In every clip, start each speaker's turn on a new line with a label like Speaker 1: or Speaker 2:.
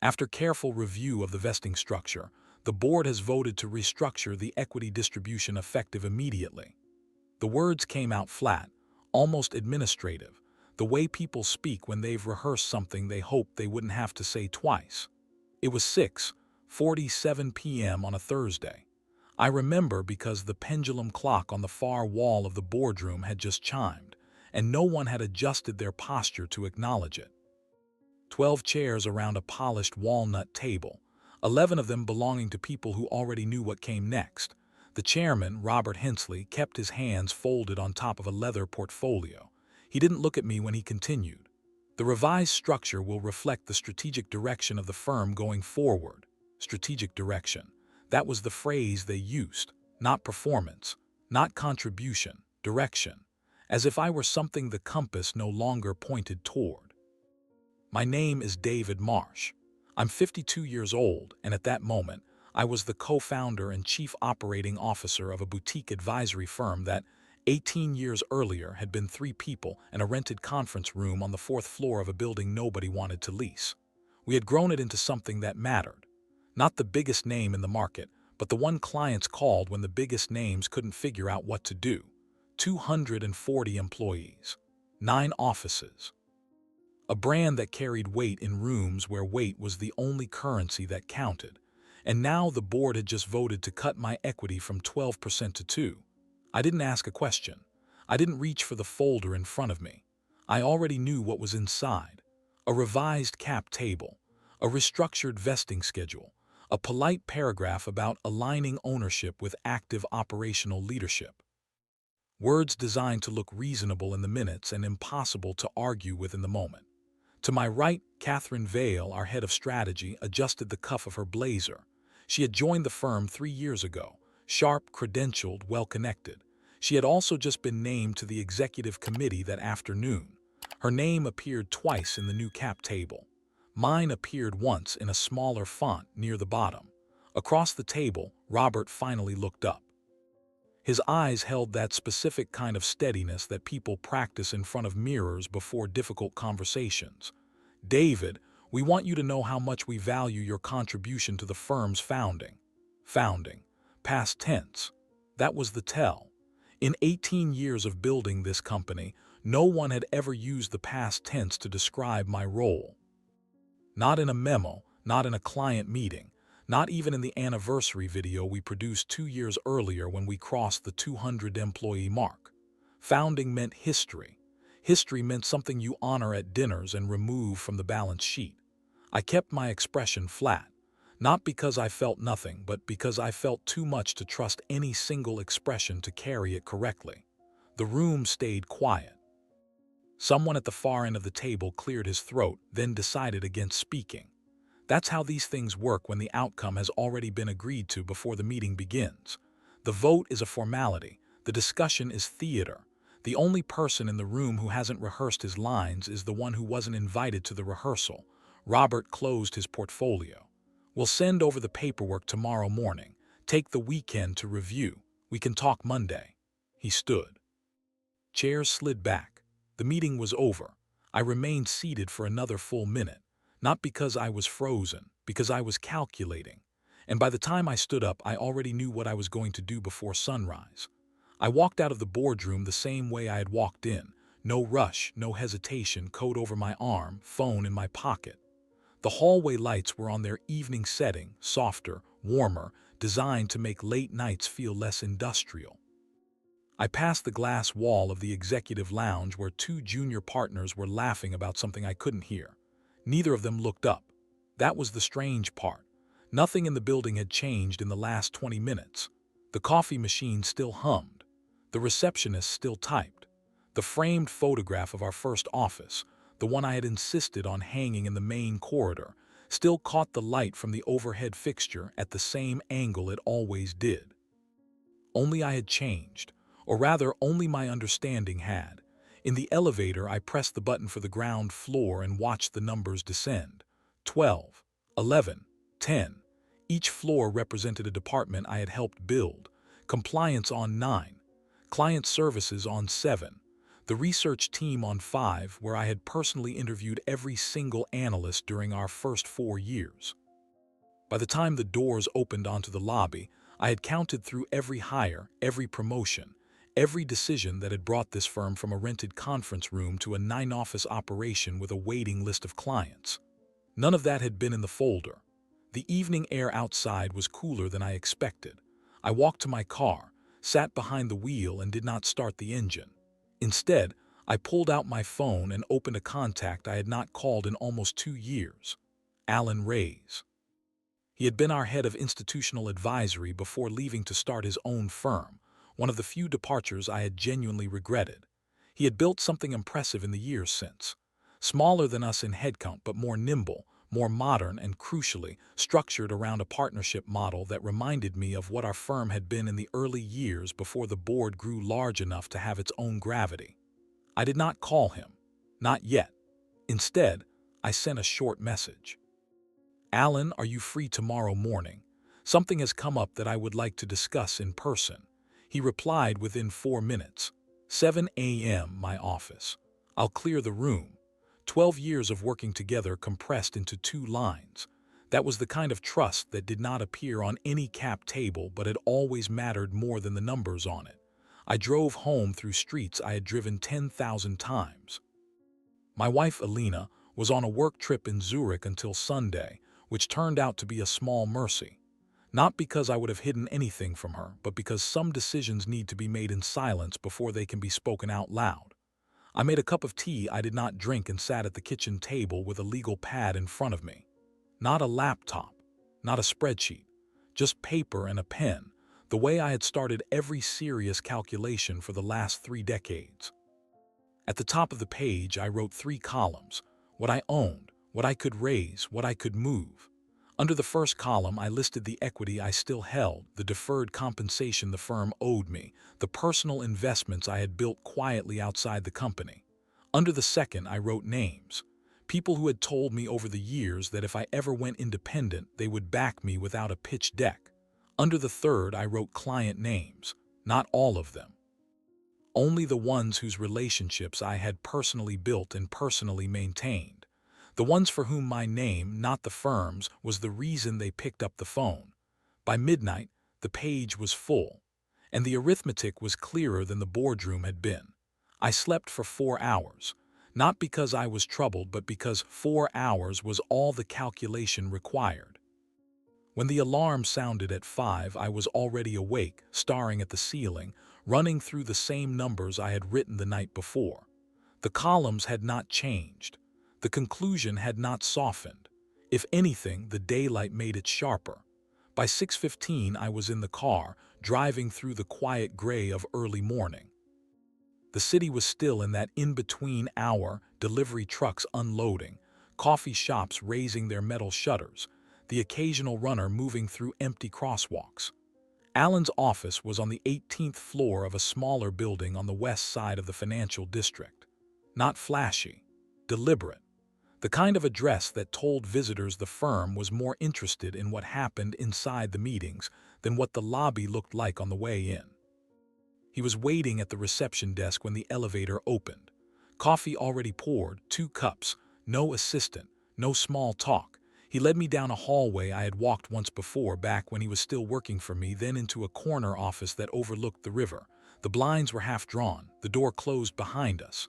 Speaker 1: After careful review of the vesting structure, the board has voted to restructure the equity distribution effective immediately. The words came out flat, almost administrative, the way people speak when they've rehearsed something they hoped they wouldn't have to say twice. It was 6:47 p.m. on a Thursday. I remember because the pendulum clock on the far wall of the boardroom had just chimed, and no one had adjusted their posture to acknowledge it. 12 chairs around a polished walnut table, 11 of them belonging to people who already knew what came next. The chairman, Robert Hensley, kept his hands folded on top of a leather portfolio. He didn't look at me when he continued. The revised structure will reflect the strategic direction of the firm going forward. Strategic direction. That was the phrase they used. Not performance, not contribution, direction. As if I were something the compass no longer pointed toward. My name is David Marsh. I'm 52 years old, and at that moment, I was the co-founder and chief operating officer of a boutique advisory firm that, 18 years earlier, had been 3 people and a rented conference room on the 4th floor of a building nobody wanted to lease. We had grown it into something that mattered. Not the biggest name in the market, but the one clients called when the biggest names couldn't figure out what to do. 240 employees, 9 offices. A brand that carried weight in rooms where weight was the only currency that counted. And now the board had just voted to cut my equity from 12% to 2%. I didn't ask a question. I didn't reach for the folder in front of me. I already knew what was inside. A revised cap table, a restructured vesting schedule, a polite paragraph about aligning ownership with active operational leadership. Words designed to look reasonable in the minutes and impossible to argue with in the moment. To my right, Catherine Vale, our head of strategy, adjusted the cuff of her blazer. She had joined the firm 3 years ago, sharp, credentialed, well-connected. She had also just been named to the executive committee that afternoon. Her name appeared twice in the new cap table. Mine appeared once in a smaller font near the bottom. Across the table, Robert finally looked up. His eyes held that specific kind of steadiness that people practice in front of mirrors before difficult conversations. David, we want you to know how much we value your contribution to the firm's founding. Founding. Past tense. That was the tell. In 18 years of building this company, no one had ever used the past tense to describe my role. Not in a memo, not in a client meeting, not even in the anniversary video we produced 2 years earlier when we crossed the 200-employee mark. Founding meant history. History meant something you honor at dinners and remove from the balance sheet. I kept my expression flat, not because I felt nothing, but because I felt too much to trust any single expression to carry it correctly. The room stayed quiet. Someone at the far end of the table cleared his throat, then decided against speaking. That's how these things work when the outcome has already been agreed to before the meeting begins. The vote is a formality. The discussion is theater. The only person in the room who hasn't rehearsed his lines is the one who wasn't invited to the rehearsal. Robert closed his portfolio. We'll send over the paperwork tomorrow morning. Take the weekend to review. We can talk Monday. He stood. Chairs slid back. The meeting was over. I remained seated for another full minute. Not because I was frozen, because I was calculating. And by the time I stood up, I already knew what I was going to do before sunrise. I walked out of the boardroom the same way I had walked in. No rush, no hesitation, coat over my arm, phone in my pocket. The hallway lights were on their evening setting, softer, warmer, designed to make late nights feel less industrial. I passed the glass wall of the executive lounge where 2 junior partners were laughing about something I couldn't hear. Neither of them looked up. That was the strange part. Nothing in the building had changed in the last 20 minutes. The coffee machine still hummed. The receptionist still typed. The framed photograph of our first office, the one I had insisted on hanging in the main corridor, still caught the light from the overhead fixture at the same angle it always did. Only I had changed, or rather only my understanding had. In the elevator, I pressed the button for the ground floor and watched the numbers descend. 12, 11, 10. Each floor represented a department I had helped build. Compliance on 9. Client services on 7. The research team on Five, where I had personally interviewed every single analyst during our first 4 years. By the time the doors opened onto the lobby, I had counted through every hire, every promotion, every decision that had brought this firm from a rented conference room to a 9-office operation with a waiting list of clients. None of that had been in the folder. The evening air outside was cooler than I expected. I walked to my car, sat behind the wheel, and did not start the engine. Instead, I pulled out my phone and opened a contact I had not called in almost 2 years. Alan Reyes. He had been our head of institutional advisory before leaving to start his own firm, one of the few departures I had genuinely regretted. He had built something impressive in the years since. Smaller than us in headcount, but more nimble, more modern, and crucially, structured around a partnership model that reminded me of what our firm had been in the early years before the board grew large enough to have its own gravity. I did not call him. Not yet. Instead, I sent a short message. "Alan, are you free tomorrow morning? Something has come up that I would like to discuss in person." He replied within 4 minutes. 7 a.m. my office. "I'll clear the room." 12 years of working together compressed into 2 lines. That was the kind of trust that did not appear on any cap table but had always mattered more than the numbers on it. I drove home through streets I had driven 10,000 times. My wife, Alina, was on a work trip in Zurich until Sunday, which turned out to be a small mercy. Not because I would have hidden anything from her, but because some decisions need to be made in silence before they can be spoken out loud. I made a cup of tea I did not drink and sat at the kitchen table with a legal pad in front of me. Not a laptop, not a spreadsheet, just paper and a pen, the way I had started every serious calculation for the last 3 decades. At the top of the page, I wrote 3 columns: what I owned, what I could raise, what I could move. Under the first column, I listed the equity I still held, the deferred compensation the firm owed me, the personal investments I had built quietly outside the company. Under the second, I wrote names. People who had told me over the years that if I ever went independent, they would back me without a pitch deck. Under the third, I wrote client names. Not all of them. Only the ones whose relationships I had personally built and personally maintained. The ones for whom my name, not the firm's, was the reason they picked up the phone. By midnight, the page was full, and the arithmetic was clearer than the boardroom had been. I slept for 4 hours, not because I was troubled, but because 4 hours was all the calculation required. When the alarm sounded at 5, I was already awake, staring at the ceiling, running through the same numbers I had written the night before. The columns had not changed. The conclusion had not softened. If anything, the daylight made it sharper. By 6:15, I was in the car, driving through the quiet gray of early morning. The city was still in that in-between hour, delivery trucks unloading, coffee shops raising their metal shutters, the occasional runner moving through empty crosswalks. Alan's office was on the 18th floor of a smaller building on the west side of the financial district. Not flashy, deliberate. The kind of address that told visitors the firm was more interested in what happened inside the meetings than what the lobby looked like on the way in. He was waiting at the reception desk when the elevator opened. Coffee already poured, 2 cups, no assistant, no small talk. He led me down a hallway I had walked once before, back when he was still working for me, then into a corner office that overlooked the river. The blinds were half drawn, the door closed behind us.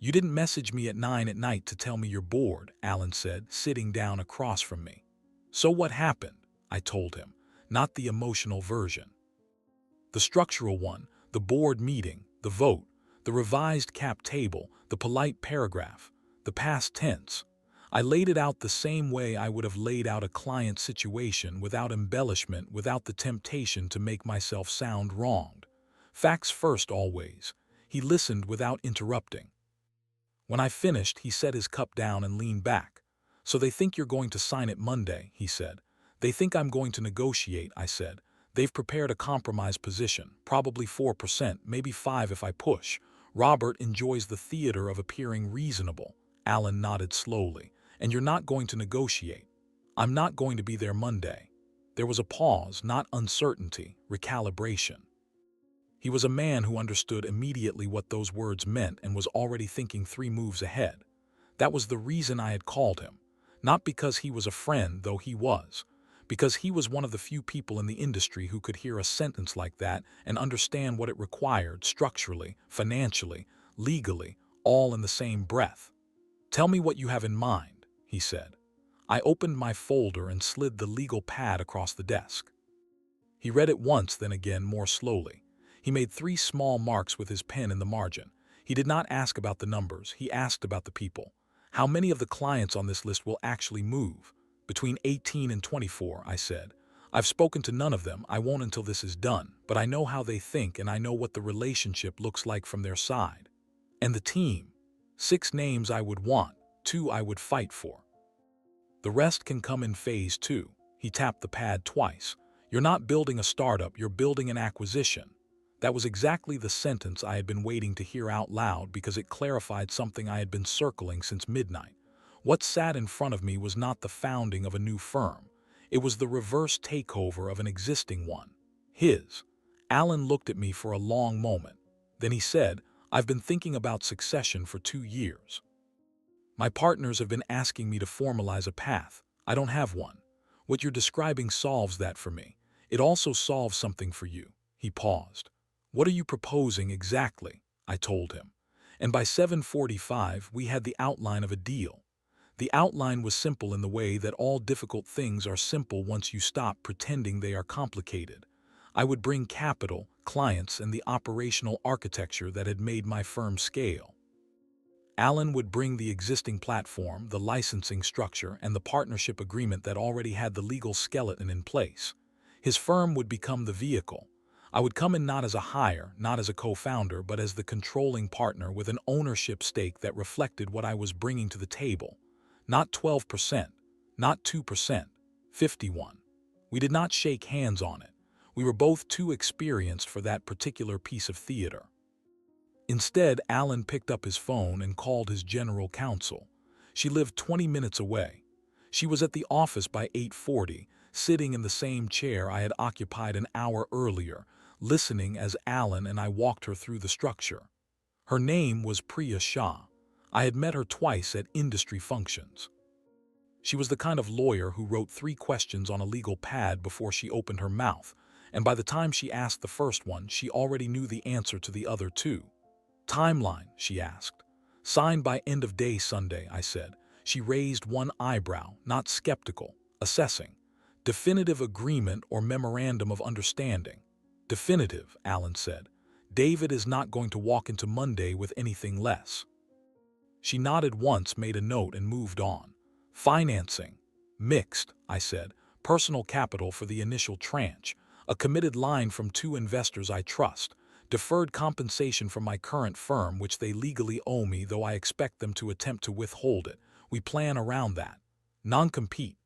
Speaker 1: "You didn't message me at 9 at night to tell me you're bored," Alan said, sitting down across from me. "So what happened?" I told him, not the emotional version. The structural one, the board meeting, the vote, the revised cap table, the polite paragraph, the past tense. I laid it out the same way I would have laid out a client situation, without embellishment, without the temptation to make myself sound wronged. Facts first always. He listened without interrupting. When I finished, he set his cup down and leaned back. "So they think you're going to sign it Monday," he said. "They think I'm going to negotiate," I said. "They've prepared a compromise position, probably 4%, maybe 5% if I push. Robert enjoys the theater of appearing reasonable." Alan nodded slowly. "And you're not going to negotiate?" "I'm not going to be there Monday." There was a pause, not uncertainty, recalibration. He was a man who understood immediately what those words meant and was already thinking 3 moves ahead. That was the reason I had called him. Not because he was a friend, though he was. Because he was one of the few people in the industry who could hear a sentence like that and understand what it required structurally, financially, legally, all in the same breath. "Tell me what you have in mind," he said. I opened my folder and slid the legal pad across the desk. He read it once, then again, more slowly. He made 3 small marks with his pen in the margin. He did not ask about the numbers, he asked about the people. "How many of the clients on this list will actually move?" "Between 18 and 24, I said. "I've spoken to none of them, I won't until this is done, but I know how they think and I know what the relationship looks like from their side. And the team. 6 names I would want, 2 I would fight for. The rest can come in phase 2. He tapped the pad twice. "You're not building a startup, you're building an acquisition." That was exactly the sentence I had been waiting to hear out loud because it clarified something I had been circling since midnight. What sat in front of me was not the founding of a new firm. It was the reverse takeover of an existing one. His. Alan looked at me for a long moment. Then he said, "I've been thinking about succession for 2 years. My partners have been asking me to formalize a path. I don't have one. What you're describing solves that for me. It also solves something for you." He paused. "What are you proposing exactly?" I told him. And by 7:45 we had the outline of a deal. The outline was simple in the way that all difficult things are simple once you stop pretending they are complicated. I would bring capital, clients, and the operational architecture that had made my firm scale. Alan would bring the existing platform, the licensing structure, and the partnership agreement that already had the legal skeleton in place. His firm would become the vehicle. I would come in not as a hire, not as a co-founder, but as the controlling partner with an ownership stake that reflected what I was bringing to the table. Not 12%, not 2%, 51. We did not shake hands on it. We were both too experienced for that particular piece of theater. Instead, Alan picked up his phone and called his general counsel. She lived 20 minutes away. She was at the office by 8:40, sitting in the same chair I had occupied an hour earlier, listening as Alan and I walked her through the structure. Her name was Priya Shah. I had met her twice at industry functions. She was the kind of lawyer who wrote 3 questions on a legal pad before she opened her mouth, and by the time she asked the first one, she already knew the answer to the other 2. "Timeline?" she asked. "Signed by end of day Sunday," I said. She raised one eyebrow, not skeptical, assessing. "Definitive agreement or memorandum of understanding?" "Definitive," Alan said. "David is not going to walk into Monday with anything less." She nodded once, made a note, and moved on. "Financing?" "Mixed," I said. "Personal capital for the initial tranche. A committed line from 2 investors I trust. Deferred compensation from my current firm, which they legally owe me, though I expect them to attempt to withhold it. We plan around that. Non-compete?"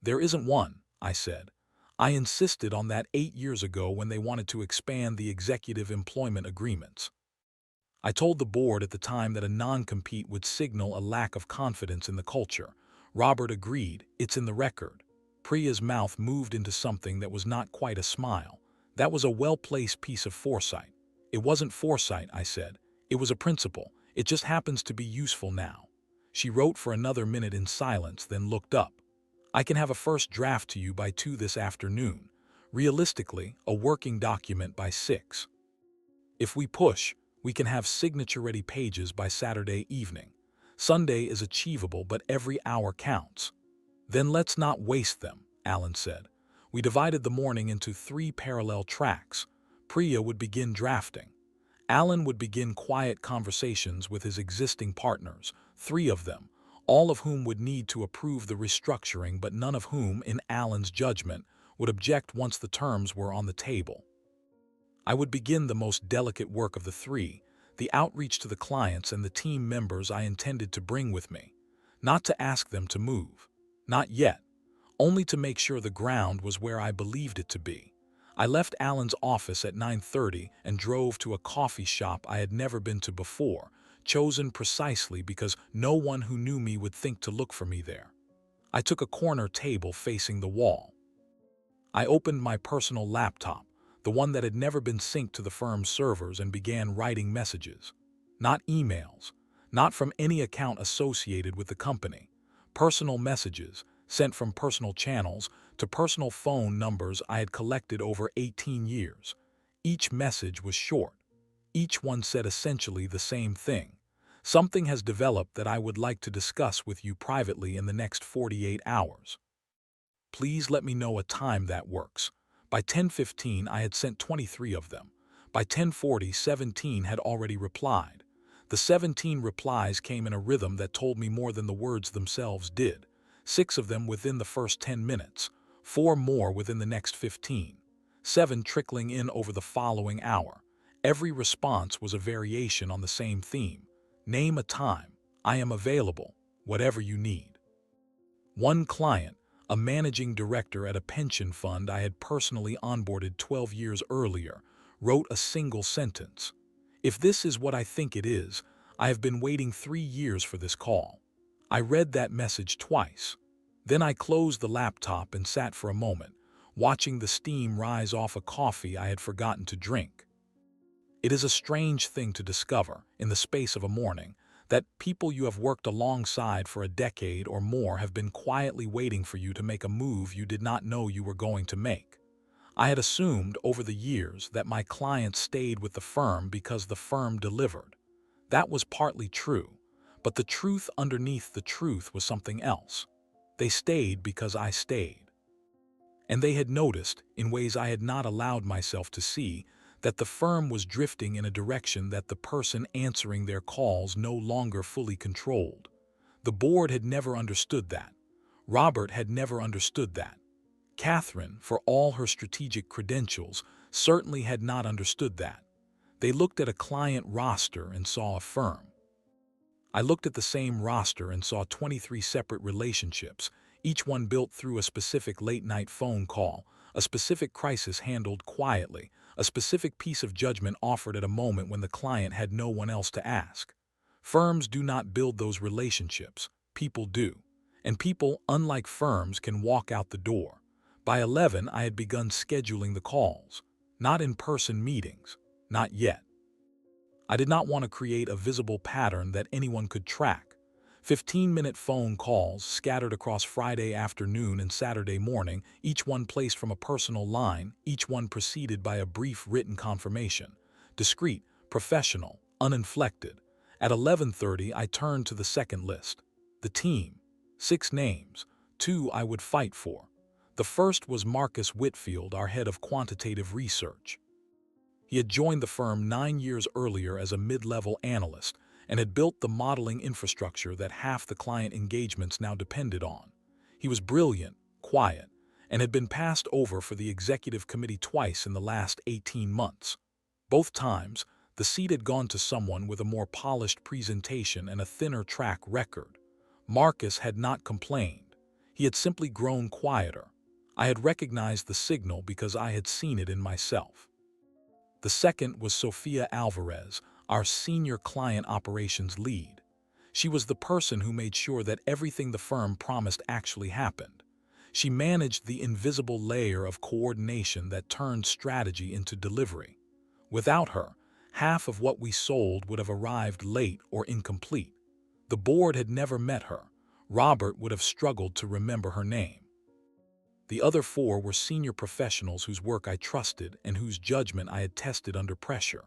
Speaker 1: "There isn't one," I said. "I insisted on that 8 years ago when they wanted to expand the executive employment agreements. I told the board at the time that a non-compete would signal a lack of confidence in the culture. Robert agreed. It's in the record." Priya's mouth moved into something that was not quite a smile. "That was a well-placed piece of foresight." "It wasn't foresight," I said. "It was a principle. It just happens to be useful now." She wrote for another minute in silence, then looked up. "I can have a first draft to you by 2 this afternoon. Realistically, a working document by 6. If we push, we can have signature-ready pages by Saturday evening. Sunday is achievable, but every hour counts." "Then let's not waste them," Alan said. We divided the morning into 3 parallel tracks. Priya would begin drafting. Alan would begin quiet conversations with his existing partners, 3 of them, all of whom would need to approve the restructuring, but none of whom, in Alan's judgment, would object once the terms were on the table. I would begin the most delicate work of the 3, the outreach to the clients and the team members I intended to bring with me. Not to ask them to move. Not yet. Only to make sure the ground was where I believed it to be. I left Alan's office at 9:30 and drove to a coffee shop I had never been to before, chosen precisely because no one who knew me would think to look for me there. I took a corner table facing the wall. I opened my personal laptop. the one that had never been synced to the firm's servers, and began writing messages. Not emails, not from any account associated with the company. Personal messages, sent from personal channels to personal phone numbers I had collected over 18 years. Each message was short. Each one said essentially the same thing. Something has developed that I would like to discuss with you privately in the next 48 hours. Please let me know a time that works. By 10:15, I had sent 23 of them. By 10:40, 17 had already replied. The 17 replies came in a rhythm that told me more than the words themselves did. 6 of them within the first 10 minutes, 4 more within the next 15, 7 trickling in over the following hour. Every response was a variation on the same theme. Name a time. I am available. Whatever you need. One client, a managing director at a pension fund I had personally onboarded 12 years earlier, wrote a single sentence. If this is what I think it is, I have been waiting 3 years for this call. I read that message twice. Then I closed the laptop and sat for a moment, watching the steam rise off a coffee I had forgotten to drink. It is a strange thing to discover, in the space of a morning, that people you have worked alongside for a decade or more have been quietly waiting for you to make a move you did not know you were going to make. I had assumed over the years that my clients stayed with the firm because the firm delivered. That was partly true, but the truth underneath the truth was something else. They stayed because I stayed. And they had noticed, in ways I had not allowed myself to see, that the firm was drifting in a direction that the person answering their calls no longer fully controlled. The board had never understood that. Robert had never understood that. Catherine, for all her strategic credentials, certainly had not understood that. They looked at a client roster and saw a firm. I looked at the same roster and saw 23 separate relationships, each one built through a specific late-night phone call, a specific crisis handled quietly, a specific piece of judgment offered at a moment when the client had no one else to ask. Firms do not build those relationships. People do. And people, unlike firms, can walk out the door. By 11, I had begun scheduling the calls. Not in-person meetings. Not yet. I did not want to create a visible pattern that anyone could track. 15-minute phone calls scattered across Friday afternoon and Saturday morning, each one placed from a personal line, each one preceded by a brief written confirmation. Discreet, professional, uninflected. At 11:30, I turned to the second list. The team. 6 names. 2 I would fight for. The first was Marcus Whitfield, our head of quantitative research. He had joined the firm 9 years earlier as a mid-level analyst and had built the modeling infrastructure that half the client engagements now depended on. He was brilliant, quiet, and had been passed over for the executive committee twice in the last 18 months. Both times, the seat had gone to someone with a more polished presentation and a thinner track record. Marcus had not complained. He had simply grown quieter. I had recognized the signal because I had seen it in myself. The second was Sofia Alvarez, our senior client operations lead. She was the person who made sure that everything the firm promised actually happened. She managed the invisible layer of coordination that turned strategy into delivery. Without her, half of what we sold would have arrived late or incomplete. The board had never met her. Robert would have struggled to remember her name. The other 4 were senior professionals whose work I trusted and whose judgment I had tested under pressure.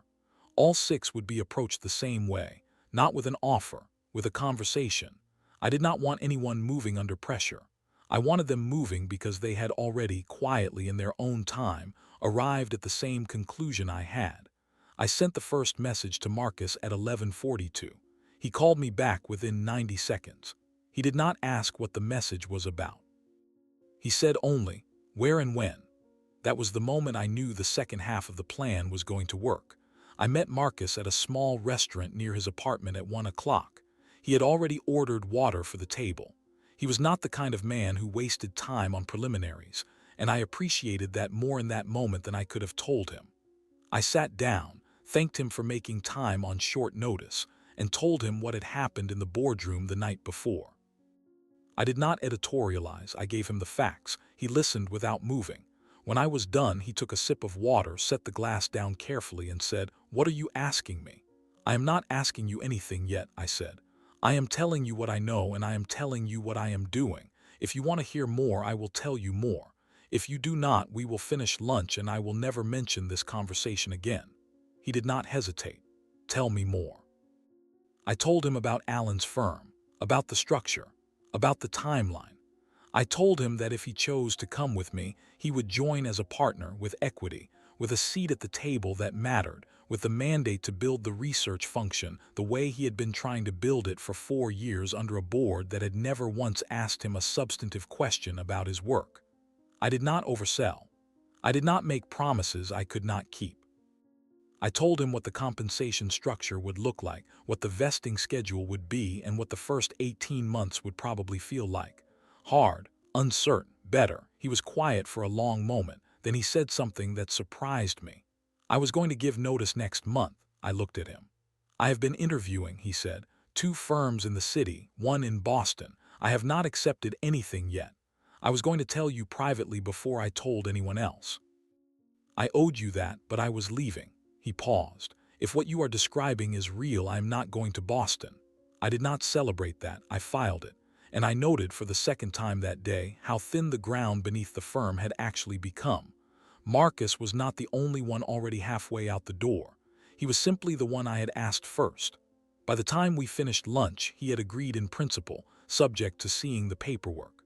Speaker 1: All 6 would be approached the same way, not with an offer, with a conversation. I did not want anyone moving under pressure. I wanted them moving because they had already, quietly in their own time, arrived at the same conclusion I had. I sent the first message to Marcus at 11:42. He called me back within 90 seconds. He did not ask what the message was about. He said only, where and when. That was the moment I knew the second half of the plan was going to work. I met Marcus at a small restaurant near his apartment at 1 o'clock. He had already ordered water for the table. He was not the kind of man who wasted time on preliminaries, and I appreciated that more in that moment than I could have told him. I sat down, thanked him for making time on short notice, and told him what had happened in the boardroom the night before. I did not editorialize. I gave him the facts. He listened without moving. When I was done, he took a sip of water, set the glass down carefully, and said, "What are you asking me?" "I am not asking you anything yet," I said. "I am telling you what I know, and I am telling you what I am doing. If you want to hear more, I will tell you more. If you do not, we will finish lunch and I will never mention this conversation again." He did not hesitate. "Tell me more." I told him about Alan's firm, about the structure, about the timeline. I told him that if he chose to come with me, he would join as a partner with equity, with a seat at the table that mattered, with the mandate to build the research function the way he had been trying to build it for 4 years under a board that had never once asked him a substantive question about his work. I did not oversell. I did not make promises I could not keep. I told him what the compensation structure would look like, what the vesting schedule would be, and what the first 18 months would probably feel like. Hard, uncertain, better. He was quiet for a long moment, then he said something that surprised me. "I was going to give notice next month." I looked at him. "I have been interviewing," he said, "2 firms in the city, 1 in Boston. I have not accepted anything yet. I was going to tell you privately before I told anyone else. I owed you that, but I was leaving." He paused. "If what you are describing is real, I am not going to Boston." I did not celebrate that. I filed it. And I noted for the second time that day how thin the ground beneath the firm had actually become. Marcus was not the only one already halfway out the door. He was simply the one I had asked first. By the time we finished lunch, he had agreed in principle, subject to seeing the paperwork.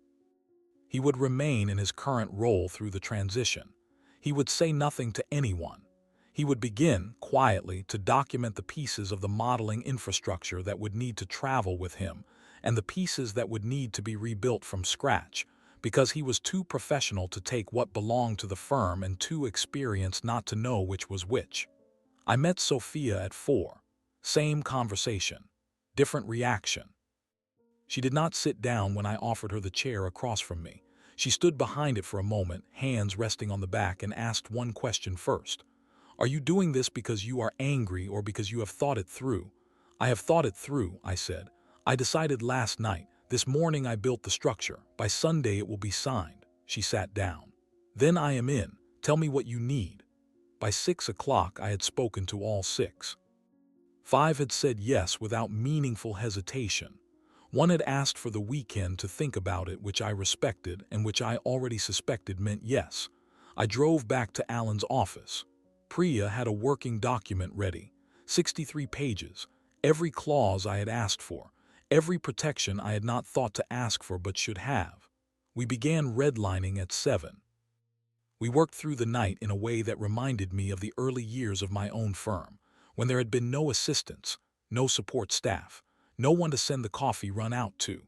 Speaker 1: He would remain in his current role through the transition. He would say nothing to anyone. He would begin, quietly, to document the pieces of the modeling infrastructure that would need to travel with him, and the pieces that would need to be rebuilt from scratch, because he was too professional to take what belonged to the firm and too experienced not to know which was which. I met Sophia at 4. Same conversation. Different reaction. She did not sit down when I offered her the chair across from me. She stood behind it for a moment, hands resting on the back, and asked one question first. "Are you doing this because you are angry or because you have thought it through?" "I have thought it through," I said. "I decided last night. This morning I built the structure. By Sunday it will be signed." She sat down. "Then I am in. Tell me what you need." By 6 o'clock I had spoken to all 6. 5 had said yes without meaningful hesitation. 1 had asked for the weekend to think about it, which I respected and which I already suspected meant yes. I drove back to Alan's office. Priya had a working document ready, 63 pages, every clause I had asked for, every protection I had not thought to ask for but should have. We began redlining at 7. We worked through the night in a way that reminded me of the early years of my own firm, when there had been no assistants, no support staff, no one to send the coffee run out to.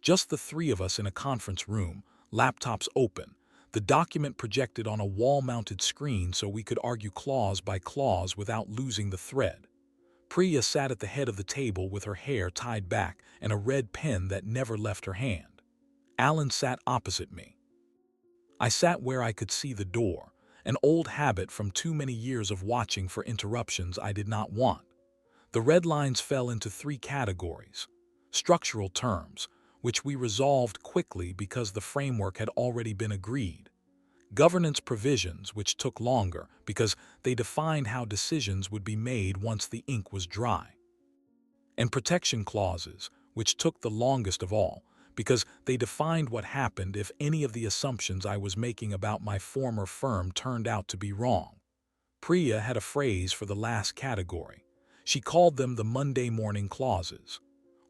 Speaker 1: Just the 3 of us in a conference room, laptops open, the document projected on a wall-mounted screen so we could argue clause by clause without losing the thread. Priya sat at the head of the table with her hair tied back and a red pen that never left her hand. Alan sat opposite me. I sat where I could see the door, an old habit from too many years of watching for interruptions I did not want. The red lines fell into 3 categories. Structural terms, which we resolved quickly because the framework had already been agreed. Governance provisions, which took longer because they defined how decisions would be made once the ink was dry. And protection clauses, which took the longest of all because they defined what happened if any of the assumptions I was making about my former firm turned out to be wrong. Priya had a phrase for the last category. She called them the Monday morning clauses.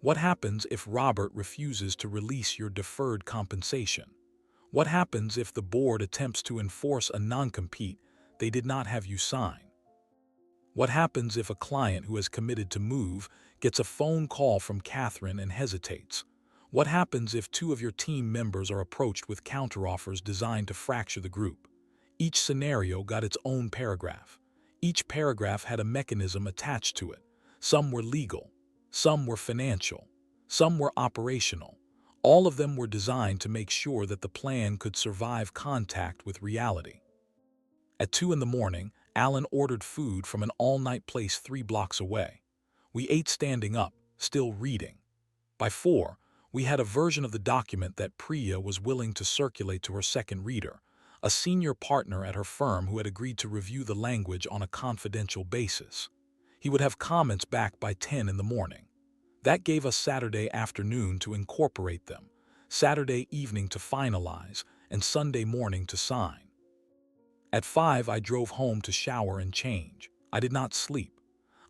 Speaker 1: What happens if Robert refuses to release your deferred compensation? What happens if the board attempts to enforce a non-compete they did not have you sign? What happens if a client who has committed to move gets a phone call from Catherine and hesitates? What happens if 2 of your team members are approached with counteroffers designed to fracture the group? Each scenario got its own paragraph. Each paragraph had a mechanism attached to it. Some were legal, some were financial, some were operational. All of them were designed to make sure that the plan could survive contact with reality. At 2 in the morning, Alan ordered food from an all-night place 3 blocks away. We ate standing up, still reading. By 4, we had a version of the document that Priya was willing to circulate to her second reader. a senior partner at her firm who had agreed to review the language on a confidential basis. He would have comments back by 10 in the morning. That gave us Saturday afternoon to incorporate them, Saturday evening to finalize, and Sunday morning to sign. At 5, I drove home to shower and change. I did not sleep.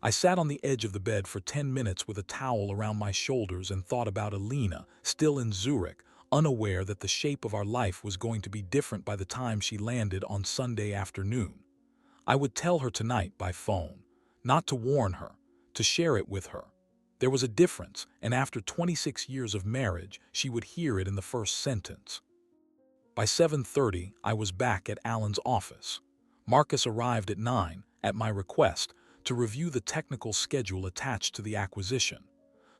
Speaker 1: I sat on the edge of the bed for 10 minutes with a towel around my shoulders and thought about Alina, still in Zurich, unaware that the shape of our life was going to be different by the time she landed on Sunday afternoon. I would tell her tonight by phone, not to warn her, to share it with her. There was a difference, and after 26 years of marriage, she would hear it in the first sentence. By 7:30, I was back at Alan's office. Marcus arrived at 9, at my request, to review the technical schedule attached to the acquisition.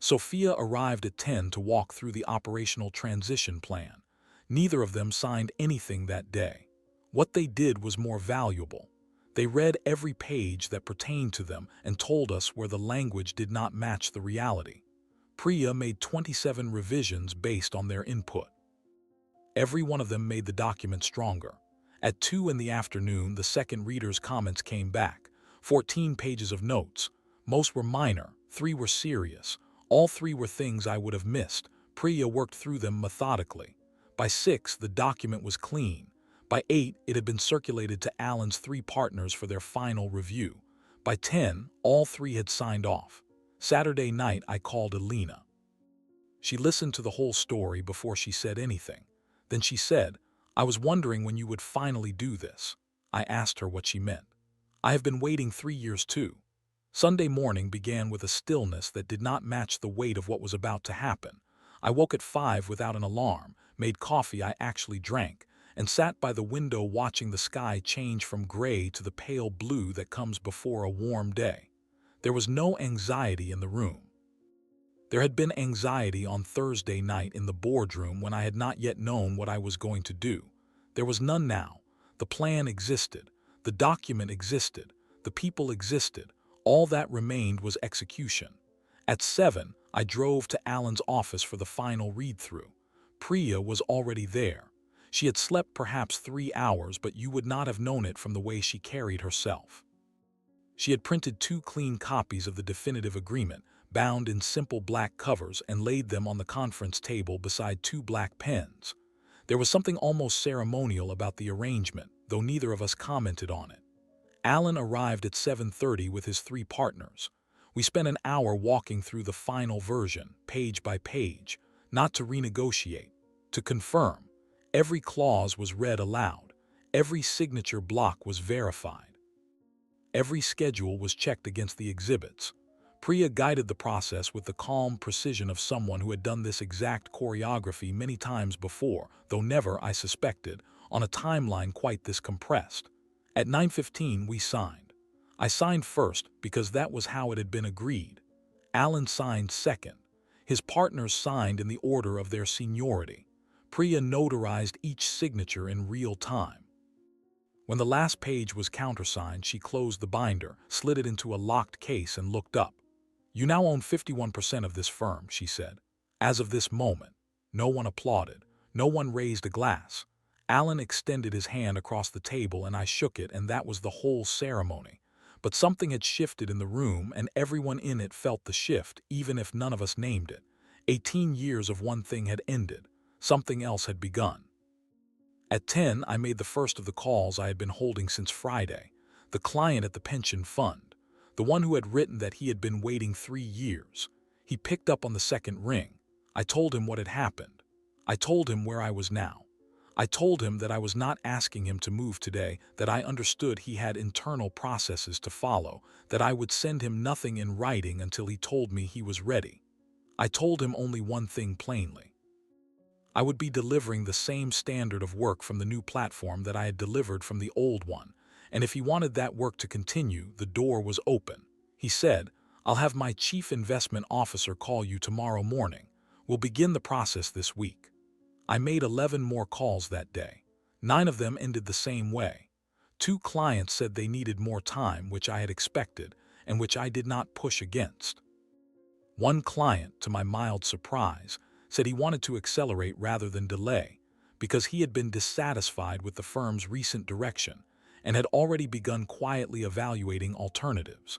Speaker 1: Sophia arrived at 10 to walk through the operational transition plan. Neither of them signed anything that day. What they did was more valuable. They read every page that pertained to them and told us where the language did not match the reality. Priya made 27 revisions based on their input. Every one of them made the document stronger. At 2 in the afternoon, the second reader's comments came back. 14 pages of notes. Most were minor, 3 were serious. All 3 were things I would have missed. Priya worked through them methodically. By 6, the document was clean. By 8, it had been circulated to Alan's 3 partners for their final review. By 10, all 3 had signed off. Saturday night, I called Alina. She listened to the whole story before she said anything. Then she said, "I was wondering when you would finally do this." I asked her what she meant. "I have been waiting 3 years too." Sunday morning began with a stillness that did not match the weight of what was about to happen. I woke at 5 without an alarm, made coffee I actually drank, and sat by the window watching the sky change from gray to the pale blue that comes before a warm day. There was no anxiety in the room. There had been anxiety on Thursday night in the boardroom when I had not yet known what I was going to do. There was none now. The plan existed. The document existed. The people existed. All that remained was execution. At 7, I drove to Alan's office for the final read-through. Priya was already there. She had slept perhaps 3 hours, but you would not have known it from the way she carried herself. She had printed 2 clean copies of the definitive agreement, bound in simple black covers, and laid them on the conference table beside 2 black pens. There was something almost ceremonial about the arrangement, though neither of us commented on it. Alan arrived at 7:30 with his 3 partners. We spent an hour walking through the final version, page by page, not to renegotiate, to confirm. Every clause was read aloud. Every signature block was verified. Every schedule was checked against the exhibits. Priya guided the process with the calm precision of someone who had done this exact choreography many times before, though never, I suspected, on a timeline quite this compressed. At 9:15 we signed. I signed first because that was how it had been agreed. Alan signed second. His partners signed in the order of their seniority. Priya notarized each signature in real time. When the last page was countersigned, she closed the binder, slid it into a locked case, and looked up. "You now own 51% of this firm," she said. As of this moment, no one applauded. No one raised a glass. Alan extended his hand across the table and I shook it, and that was the whole ceremony. But something had shifted in the room, and everyone in it felt the shift, even if none of us named it. 18 years of one thing had ended. Something else had begun. At 10, I made the first of the calls I had been holding since Friday. The client at the pension fund. The one who had written that he had been waiting 3 years. He picked up on the second ring. I told him what had happened. I told him where I was now. I told him that I was not asking him to move today, that I understood he had internal processes to follow, that I would send him nothing in writing until he told me he was ready. I told him only one thing plainly. I would be delivering the same standard of work from the new platform that I had delivered from the old one, and if he wanted that work to continue, the door was open. He said, "I'll have my chief investment officer call you tomorrow morning. We'll begin the process this week." I made 11 more calls that day. 9 of them ended the same way. 2 clients said they needed more time, which I had expected, and which I did not push against. One client, to my mild surprise, said he wanted to accelerate rather than delay, because he had been dissatisfied with the firm's recent direction and had already begun quietly evaluating alternatives.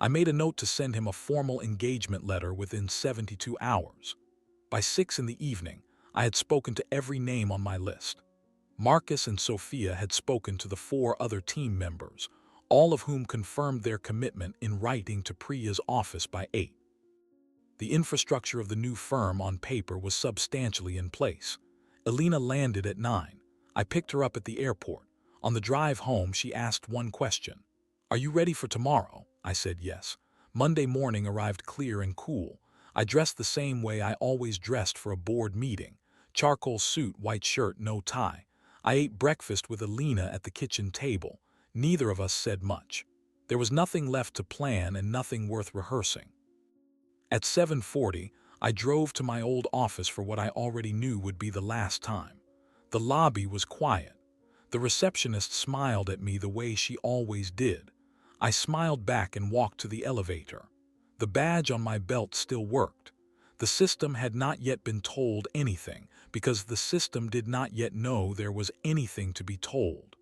Speaker 1: I made a note to send him a formal engagement letter within 72 hours. By 6 in the evening, I had spoken to every name on my list. Marcus and Sophia had spoken to the 4 other team members, all of whom confirmed their commitment in writing to Priya's office by 8. The infrastructure of the new firm on paper was substantially in place. Elena landed at 9. I picked her up at the airport. On the drive home, she asked one question. "Are you ready for tomorrow?" I said yes. Monday morning arrived clear and cool. I dressed the same way I always dressed for a board meeting. Charcoal suit, white shirt, no tie. I ate breakfast with Elena at the kitchen table. Neither of us said much. There was nothing left to plan and nothing worth rehearsing. At 7:40, I drove to my old office for what I already knew would be the last time. The lobby was quiet. The receptionist smiled at me the way she always did. I smiled back and walked to the elevator. The badge on my belt still worked. The system had not yet been told anything, because the system did not yet know there was anything to be told.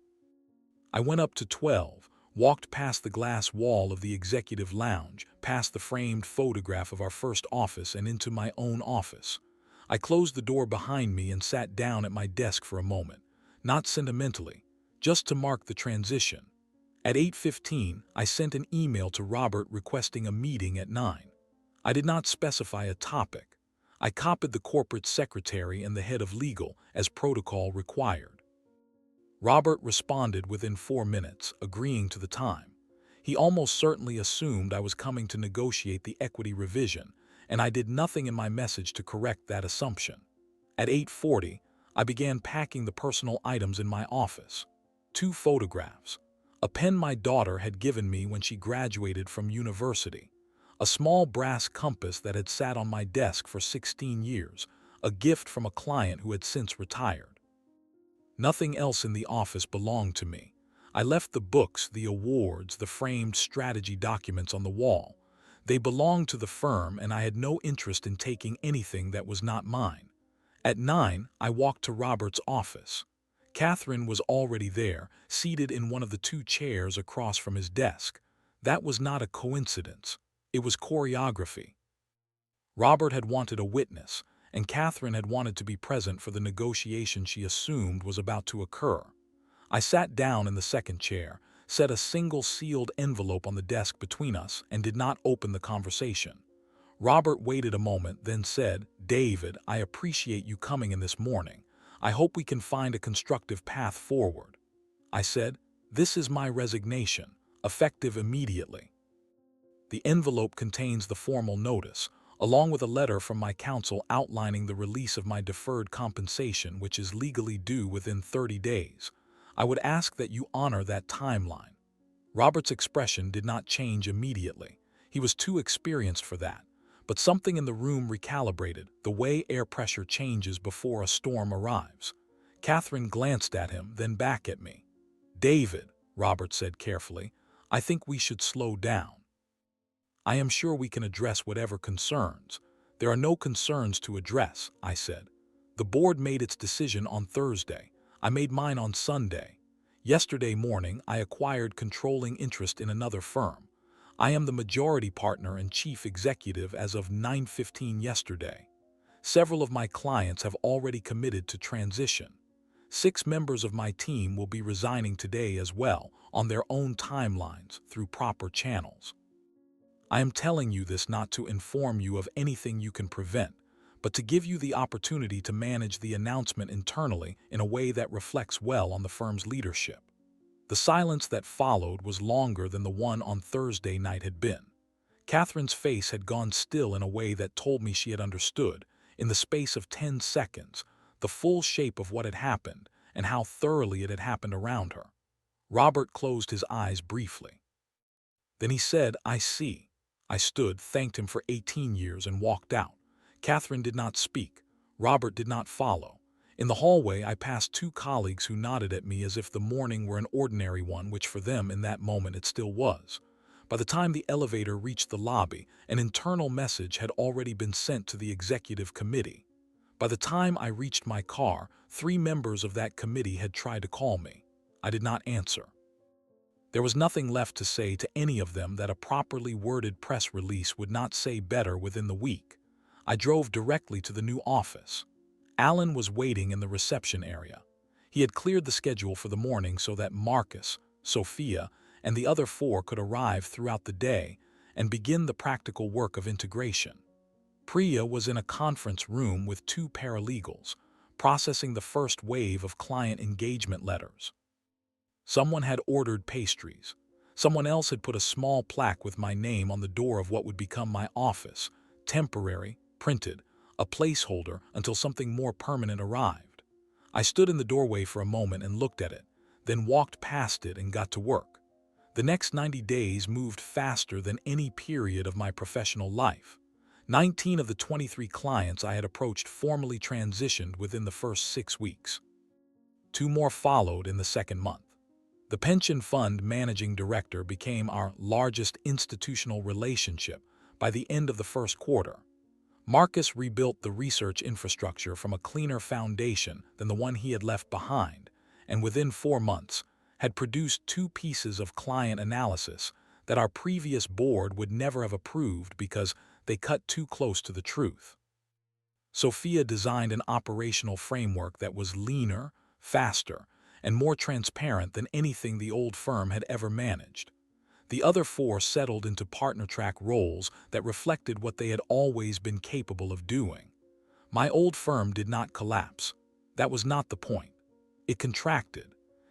Speaker 1: I went up to 12, walked past the glass wall of the executive lounge, past the framed photograph of our first office and into my own office. I closed the door behind me and sat down at my desk for a moment, not sentimentally, just to mark the transition. At 8:15, I sent an email to Robert requesting a meeting at 9. I did not specify a topic. I copied the corporate secretary and the head of legal, as protocol required. Robert responded within 4 minutes, agreeing to the time. He almost certainly assumed I was coming to negotiate the equity revision, and I did nothing in my message to correct that assumption. At 8:40, I began packing the personal items in my office. 2 photographs. A pen my daughter had given me when she graduated from university. A small brass compass that had sat on my desk for 16 years, a gift from a client who had since retired. Nothing else in the office belonged to me. I left the books, the awards, the framed strategy documents on the wall. They belonged to the firm, and I had no interest in taking anything that was not mine. At 9, I walked to Robert's office. Catherine was already there, seated in one of the 2 chairs across from his desk. That was not a coincidence. It was choreography. Robert had wanted a witness, and Catherine had wanted to be present for the negotiation she assumed was about to occur. I sat down in the second chair, set a single sealed envelope on the desk between us, and did not open the conversation. Robert waited a moment, then said, "David, I appreciate you coming in this morning. I hope we can find a constructive path forward." I said, "This is my resignation, effective immediately." The envelope contains the formal notice, along with a letter from my counsel outlining the release of my deferred compensation, which is legally due within 30 days. I would ask that you honor that timeline. Robert's expression did not change immediately. He was too experienced for that. But something in the room recalibrated, the way air pressure changes before a storm arrives. Catherine glanced at him, then back at me. "David," Robert said carefully, "I think we should slow down. I am sure we can address whatever concerns." "There are no concerns to address," I said. "The board made its decision on Thursday. I made mine on Sunday. Yesterday morning, I acquired controlling interest in another firm. I am the majority partner and chief executive as of 9:15 yesterday. Several of my clients have already committed to transition. 6 members of my team will be resigning today as well, on their own timelines, through proper channels. I am telling you this not to inform you of anything you can prevent, but to give you the opportunity to manage the announcement internally in a way that reflects well on the firm's leadership." The silence that followed was longer than the one on Thursday night had been. Catherine's face had gone still in a way that told me she had understood, in the space of 10 seconds, the full shape of what had happened and how thoroughly it had happened around her. Robert closed his eyes briefly. Then he said, "I see." I stood, thanked him for 18 years, and walked out. Catherine did not speak. Robert did not follow. In the hallway, I passed 2 colleagues who nodded at me as if the morning were an ordinary one, which for them in that moment it still was. By the time the elevator reached the lobby, an internal message had already been sent to the executive committee. By the time I reached my car, 3 members of that committee had tried to call me. I did not answer. There was nothing left to say to any of them that a properly worded press release would not say better within the week. I drove directly to the new office. Alan was waiting in the reception area. He had cleared the schedule for the morning so that Marcus, Sophia, and the other 4 could arrive throughout the day and begin the practical work of integration. Priya was in a conference room with 2 paralegals, processing the first wave of client engagement letters. Someone had ordered pastries. Someone else had put a small plaque with my name on the door of what would become my office, temporary, printed, a placeholder until something more permanent arrived. I stood in the doorway for a moment and looked at it, then walked past it and got to work. The next 90 days moved faster than any period of my professional life. 19 of the 23 clients I had approached formally transitioned within the first 6 weeks. 2 more followed in the second month. The pension fund managing director became our largest institutional relationship by the end of the first quarter. Marcus rebuilt the research infrastructure from a cleaner foundation than the one he had left behind, and within 4 months had produced 2 pieces of client analysis that our previous board would never have approved because they cut too close to the truth. Sophia designed an operational framework that was leaner, faster, and more transparent than anything the old firm had ever managed. The other 4 settled into partner-track roles that reflected what they had always been capable of doing. My old firm did not collapse. That was not the point. It contracted.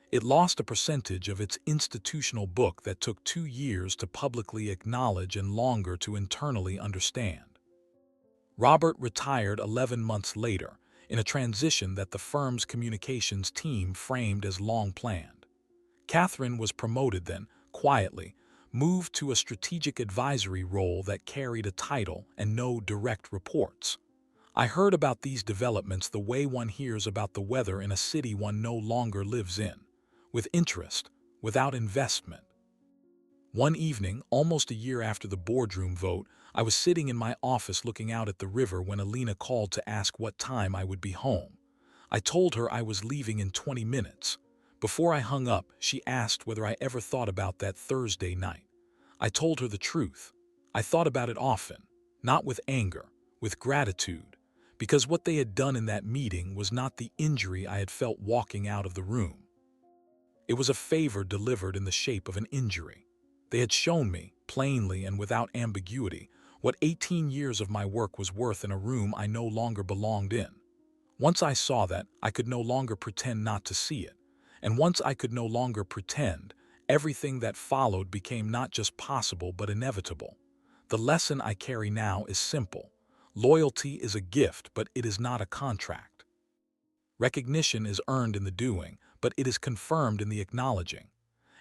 Speaker 1: It lost a percentage of its institutional book that took 2 years to publicly acknowledge and longer to internally understand. Robert retired 11 months later, in a transition that the firm's communications team framed as long planned. Catherine was promoted then, quietly, moved to a strategic advisory role that carried a title and no direct reports. I heard about these developments the way one hears about the weather in a city one no longer lives in, with interest, without investment. One evening, almost a year after the boardroom vote, I was sitting in my office looking out at the river when Alina called to ask what time I would be home. I told her I was leaving in 20 minutes. Before I hung up, she asked whether I ever thought about that Thursday night. I told her the truth. I thought about it often, not with anger, with gratitude, because what they had done in that meeting was not the injury I had felt walking out of the room. It was a favor delivered in the shape of an injury. They had shown me, plainly and without ambiguity, what 18 years of my work was worth in a room I no longer belonged in. Once I saw that, I could no longer pretend not to see it. And once I could no longer pretend, everything that followed became not just possible but inevitable. The lesson I carry now is simple. Loyalty is a gift, but it is not a contract. Recognition is earned in the doing, but it is confirmed in the acknowledging.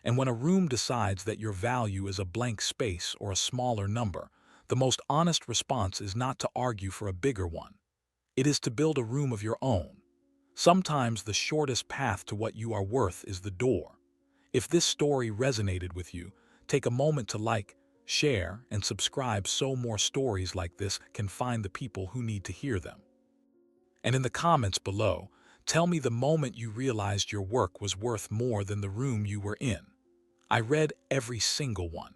Speaker 1: And when a room decides that your value is a blank space or a smaller number, the most honest response is not to argue for a bigger one. It is to build a room of your own. Sometimes the shortest path to what you are worth is the door. If this story resonated with you, take a moment to like, share, and subscribe so more stories like this can find the people who need to hear them. And in the comments below, tell me the moment you realized your work was worth more than the room you were in. I read every single one.